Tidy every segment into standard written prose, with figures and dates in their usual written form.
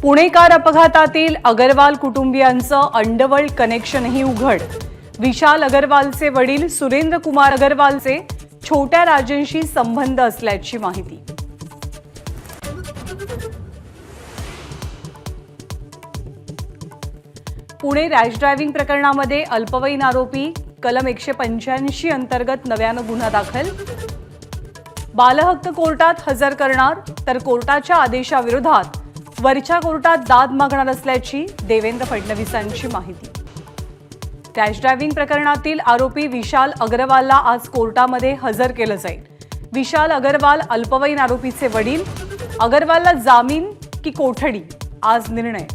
Pune car अपघातातील अगरवाल कुटुंबियांचं underworld कनेक्शनही उघड। विशाल अगरवालचे वडील सुरेंद्र कुमार अगरवालचे छोट्या राजेंशी संबंध असल्याची माहिती। पुणे रॅश ड्रायव्हिंग प्रकरणामध्ये अल्पवयीन आरोपी कलम 185 अंतर्गत नव्यानं गुन्हा दाखल। बालहक्क कोर्टात हजर करणार तर कोर्टाच्या आदेशाविरोधात वरच्या कोर्टात दाद मागणार असल्याची देवेंद्र फडणवीसांची माहिती। रॅश ड्रायव्हिंग प्रकरणातील आरोपी विशाल अगरवालला आज कोर्टामध्ये हजर केलं जाईल। विशाल अगरवाल अल्पवयीन आरोपीचे वडील। अगरवालला जामीन की कोठडी, आज निर्णय।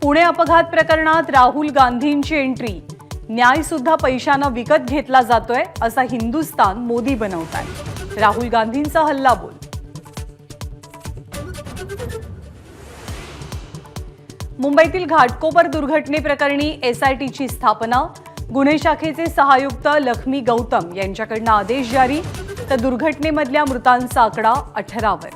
पुणे अपघात प्रकरणात राहुल गांधींची एंट्री। न्याय सुद्धा पैशानं विकत घेतला जातोय असा हिंदुस्थान मोदी बनवताय। राहुल गांधींचा हल्लाबोल। मुंबईतील घाटकोपर दुर्घटनेप्रकरणी एसआयटीची स्थापना। गुन्हे शाखेचे सहायुक्त लक्ष्मी गौतम यांच्याकडून आदेश जारी, तर दुर्घटनेमधल्या मृतांचा आकडा 18वर।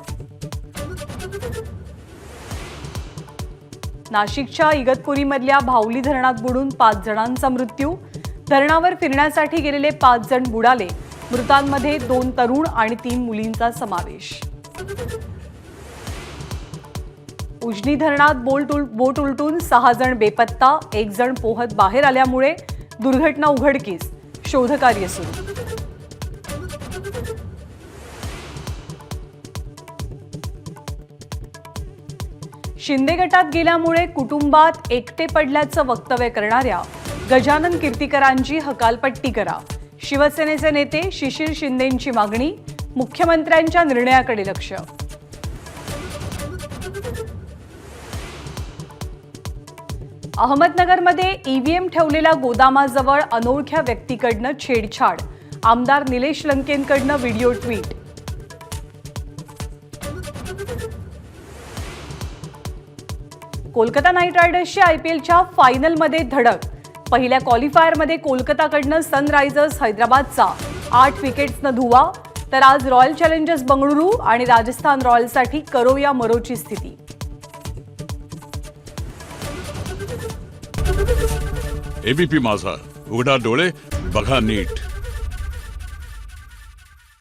नाशिकच्या इगतपुरीमधल्या भावली धरणात बुडून 5 जणांचा मृत्यू। धरणावर फिरण्यासाठी गेलेले 5 जण बुडाले। मृतांमध्ये 2 तरुण आणि 3 मुलींचा समावेश। उजनी धरणात बोट उलटून 6 जण बेपत्ता। 1 जण पोहत बाहेर आल्यामुळे दुर्घटना उघडकीस। शोधकार्य सुरू। शिंदे गटात गेल्यामुळे कुटुंबात एकटे पडल्याचं वक्तव्य करणाऱ्या गजानन कीर्तीकरांची हकालपट्टी करा। शिवसेनेचे नेते शिशिर शिंदेंची मागणी। मुख्यमंत्र्यांच्या निर्णयाकडे लक्ष। अहमदनगरमध्ये ईव्हीएम ठेवलेल्या गोदामाजवळ अनोळख्या व्यक्तीकडनं छेडछाड। आमदार निलेश लंकेंकडनं व्हिडिओ ट्विट। कोलकाता नाईट रायडर्सची आयपीएलच्या फायनलमध्ये धडक। पहिल्या क्वालिफायरमध्ये कोलकाताकडनं सनरायझर्स हैदराबादचा 8 विकेट्सनं धुवा, तर आज रॉयल चॅलेंजर्स बंगळुरू आणि राजस्थान रॉयल्ससाठी करो या मरोची स्थिती। एबीपी माझा, उघडा डोळे बघा नीट।